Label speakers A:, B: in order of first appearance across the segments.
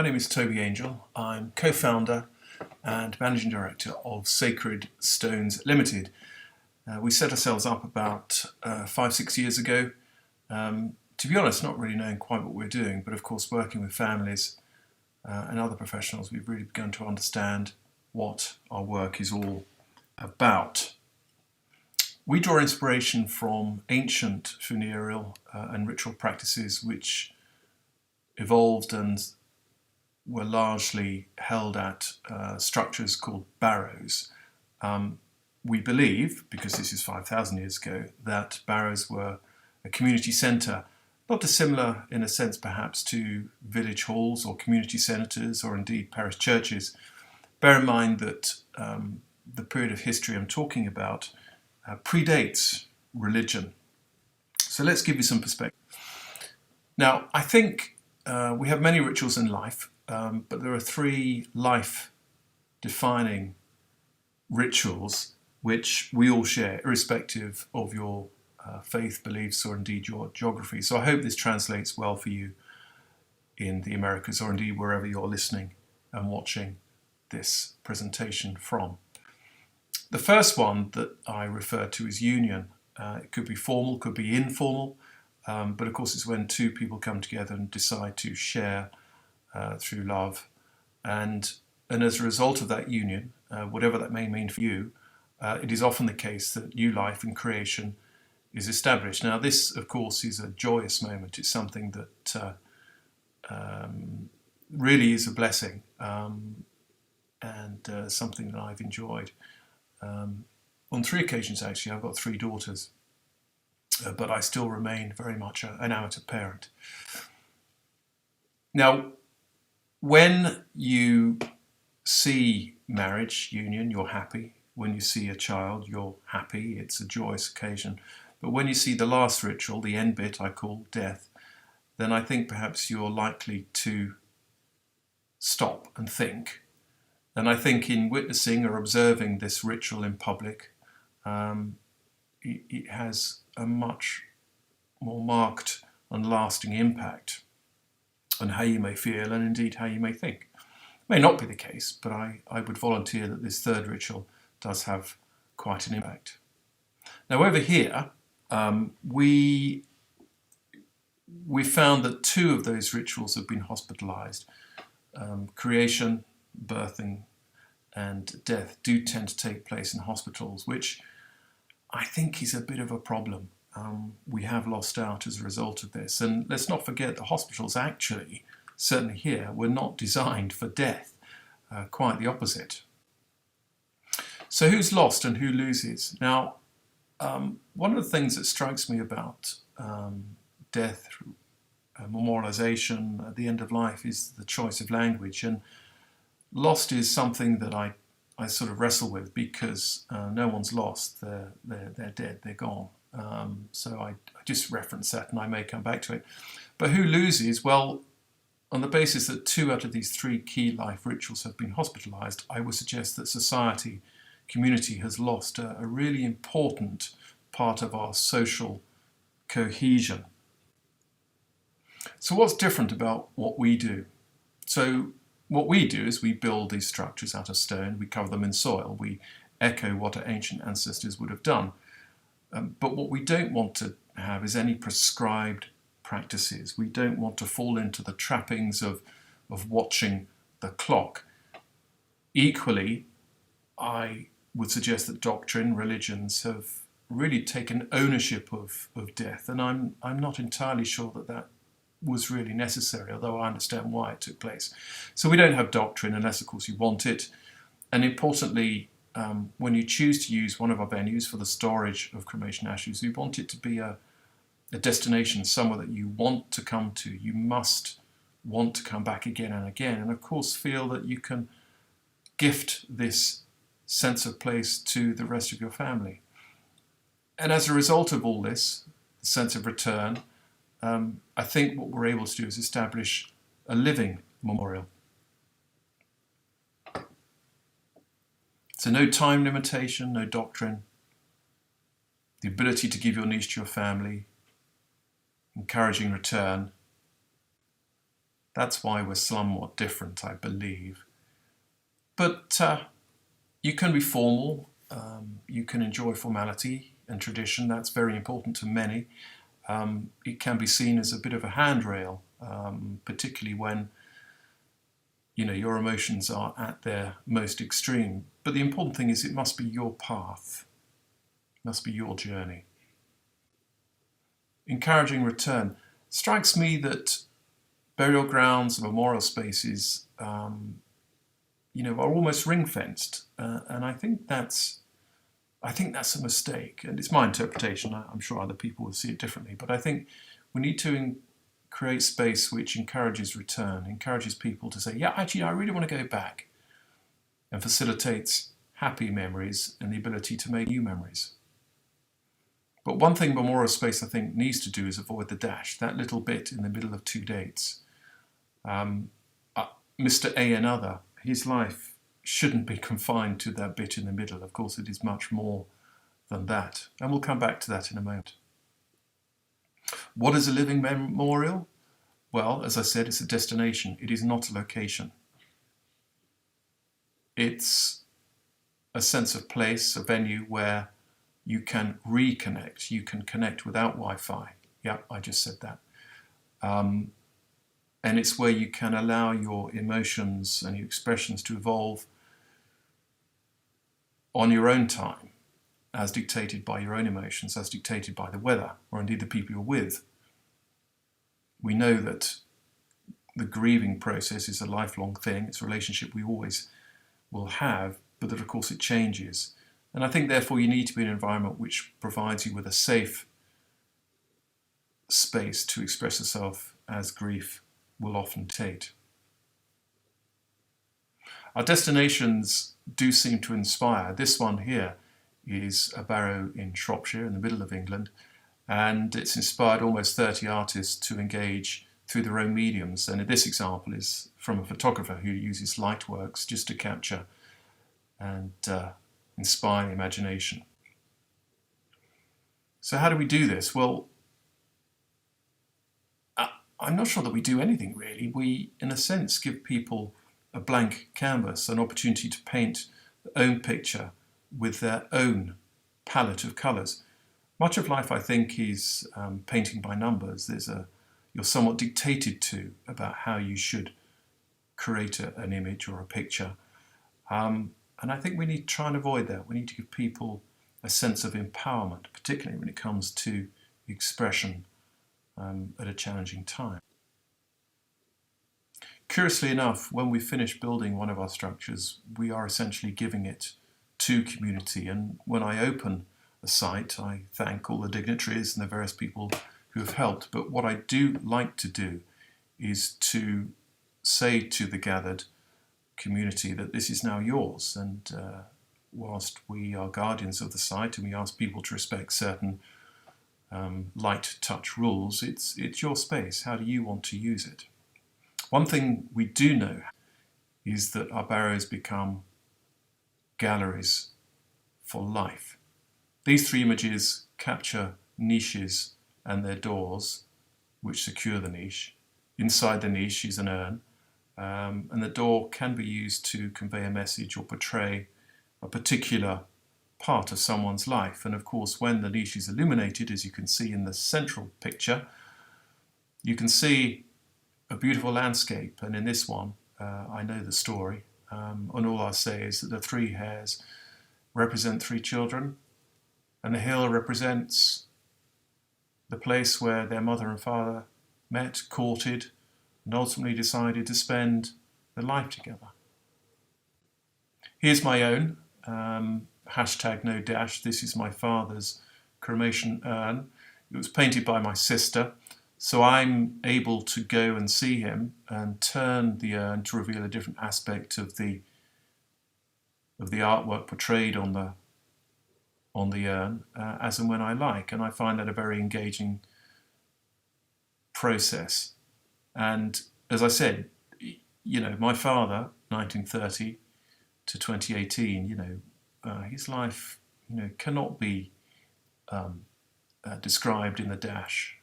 A: My name is Toby Angel. I'm co-founder and managing director of Sacred Stones Limited. We set ourselves up about 5-6 years ago. To be honest, not really knowing quite what we're doing, but of course working with families and other professionals, we've really begun to understand what our work is all about. We draw inspiration from ancient funereal and ritual practices which evolved and were largely held at structures called barrows. We believe, because this is 5,000 years ago, that barrows were a community centre, not dissimilar in a sense perhaps to village halls or community centres or indeed parish churches. Bear in mind that the period of history I'm talking about predates religion. So let's give you some perspective. Now, I think we have many rituals in life, but there are 3 life-defining rituals which we all share, irrespective of your faith, beliefs, or indeed your geography. So I hope this translates well for you in the Americas, or indeed wherever you're listening and watching this presentation from. The first one that I refer to is union. It could be formal, could be informal, but of course it's when 2 people come together and decide to share through love, and as a result of that union, whatever that may mean for you, it is often the case that new life and creation is established. Now this of course is a joyous moment. It's something that really is a blessing, and something that I've enjoyed on 3 occasions actually. I've got 3 daughters, but I still remain very much an amateur parent. Now, when you see marriage, union, you're happy. When you see a child, you're happy. It's a joyous occasion. But when you see the last ritual, the end bit I call death, then I think perhaps you're likely to stop and think. And I think in witnessing or observing this ritual in public, it has a much more marked and lasting impact on how you may feel and indeed how you may think. It may not be the case, but I would volunteer that this 3rd ritual does have quite an impact. Now over here, we found that 2 of those rituals have been hospitalised. Creation, birthing, and death do tend to take place in hospitals, which I think is a bit of a problem. We have lost out as a result of this. And let's not forget that hospitals actually, certainly here, were not designed for death. Quite the opposite. So who's lost and who loses? Now, one of the things that strikes me about death, memorialization at the end of life, is the choice of language. And lost is something that I sort of wrestle with, because no one's lost. They're dead, they're gone. So I just reference that and I may come back to it. But who loses? Well, on the basis that 2 out of these 3 key life rituals have been hospitalised, I would suggest that society, community, has lost a really important part of our social cohesion. So what's different about what we do? So what we do is we build these structures out of stone, we cover them in soil, we echo what our ancient ancestors would have done. But what we don't want to have is any prescribed practices. We don't want to fall into the trappings of watching the clock. Equally, I would suggest that doctrine, religions have really taken ownership of death, and I'm not entirely sure that was really necessary, although I understand why it took place. So we don't have doctrine unless, of course, you want it. And importantly, when you choose to use one of our venues for the storage of cremation ashes, we want it to be a destination, somewhere that you want to come to. You must want to come back again and again, and of course feel that you can gift this sense of place to the rest of your family. And as a result of all this, the sense of return, I think what we're able to do is establish a living memorial. So no time limitation, no doctrine, the ability to give your niche to your family, encouraging return, That's why we're somewhat different, I believe. But you can be formal, you can enjoy formality and tradition. That's very important to many. It can be seen as a bit of a handrail, particularly when your emotions are at their most extreme. But the important thing is it must be your path, it must be your journey. Encouraging return. Strikes me that burial grounds and memorial spaces, are almost ring-fenced, and I think that's a mistake, and it's my interpretation. I'm sure other people will see it differently, but I think we need to create space which encourages return, encourages people to say, yeah, actually, I really want to go back, and facilitates happy memories and the ability to make new memories. But one thing memorial space, I think, needs to do is avoid the dash, that little bit in the middle of two dates. Mr. A and other, his life shouldn't be confined to that bit in the middle. Of course, it is much more than that. And we'll come back to that in a moment. What is a living memorial? Well, as I said, it's a destination. It is not a location. It's a sense of place, a venue where you can reconnect. You can connect without Wi-Fi. Yeah, I just said that. And it's where you can allow your emotions and your expressions to evolve on your own time, as dictated by your own emotions, as dictated by the weather, or indeed the people you're with. We know that the grieving process is a lifelong thing. It's a relationship we always will have, but that of course it changes. And I think therefore you need to be in an environment which provides you with a safe space to express yourself as grief will often dictate. Our destinations do seem to inspire. This one here is a barrow in Shropshire in the middle of England, and it's inspired almost 30 artists to engage through their own mediums. And this example is from a photographer who uses light works just to capture and inspire the imagination. So how do we do this? Well, I'm not sure that we do anything really. We, in a sense, give people a blank canvas, an opportunity to paint their own picture with their own palette of colours. Much of life, I think, is painting by numbers. You're somewhat dictated to about how you should create an image or a picture. And I think we need to try and avoid that. We need to give people a sense of empowerment, particularly when it comes to expression at a challenging time. Curiously enough, when we finish building one of our structures, we are essentially giving it to community. And when I open a site, I thank all the dignitaries and the various people who have helped. But what I do like to do is to say to the gathered community that this is now yours. And whilst we are guardians of the site and we ask people to respect certain light touch rules, it's your space. How do you want to use it? One thing we do know is that our barrows become galleries for life. These three images capture niches and their doors, which secure the niche. Inside the niche is an urn, and the door can be used to convey a message or portray a particular part of someone's life. And of course, when the niche is illuminated, as you can see in the central picture, you can see a beautiful landscape. And in this one, I know the story, and all I'll say is that the three hares represent three children, and the hill represents the place where their mother and father met, courted, and ultimately decided to spend their life together. Here's my own, hashtag no dash. This is my father's cremation urn. It was painted by my sister, so I'm able to go and see him and turn the urn to reveal a different aspect of the artwork portrayed on the urn as and when I like, and I find that a very engaging process. And as I said, my father, 1930 to 2018, his life, cannot be described in the dash.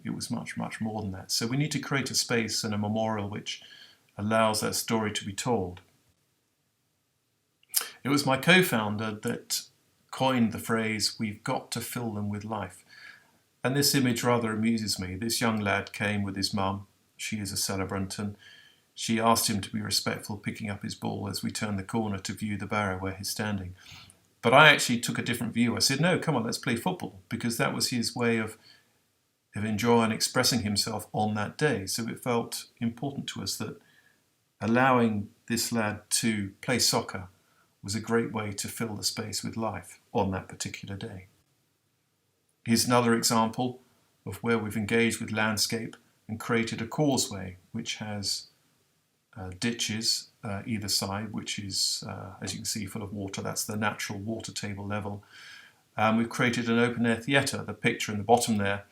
A: It was much, much more than that. So we need to create a space and a memorial which allows that story to be told. It was my co-founder that coined the phrase, "We've got to fill them with life." And this image rather amuses me. This young lad came with his mum. She is a celebrant, and she asked him to be respectful picking up his ball as we turned the corner to view the barrow where he's standing. But I actually took a different view. I said, no, come on, let's play football, because that was his way of enjoying expressing himself on that day. So it felt important to us that allowing this lad to play soccer was a great way to fill the space with life on that particular day. Here's another example of where we've engaged with landscape and created a causeway which has ditches either side, which is, as you can see, full of water. That's the natural water table level. We've created an open-air theatre. The picture in the bottom there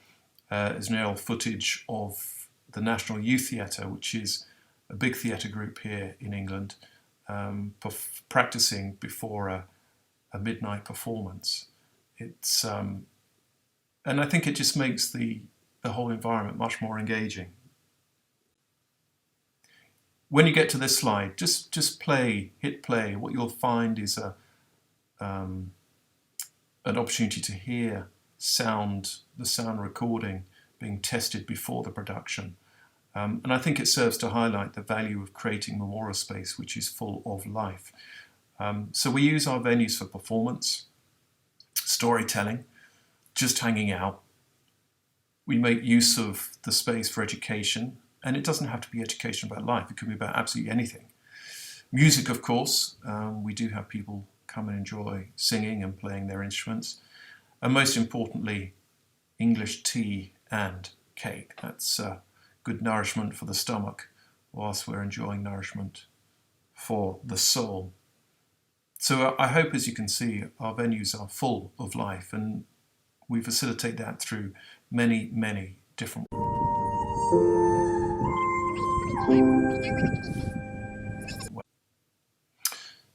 A: is an aerial footage of the National Youth Theatre, which is a big theatre group here in England, practicing before a midnight performance. It's and I think it just makes the whole environment much more engaging. When you get to this slide, just hit play. What you'll find is an opportunity to hear the sound recording being tested before the production. And I think it serves to highlight the value of creating memorial space which is full of life. So we use our venues for performance, storytelling, just hanging out. We make use of the space for education, and it doesn't have to be education about life. It could be about absolutely anything. Music, of course. We do have people come and enjoy singing and playing their instruments. And most importantly, English tea and cake. That's good nourishment for the stomach, whilst we're enjoying nourishment for the soul. So I hope, as you can see, our venues are full of life, and we facilitate that through many, many different ways.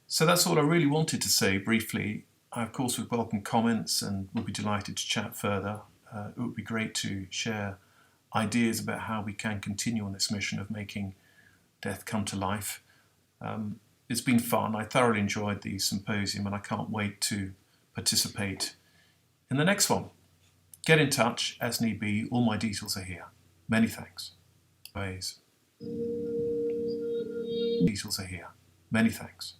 A: So that's all I really wanted to say briefly. I, of course, would welcome comments and would be delighted to chat further. It would be great to share ideas about how we can continue on this mission of making death come to life. It's been fun. I thoroughly enjoyed the symposium, and I can't wait to participate in the next one. Get in touch as need be. All my details are here. Many thanks. Details are here. Many thanks.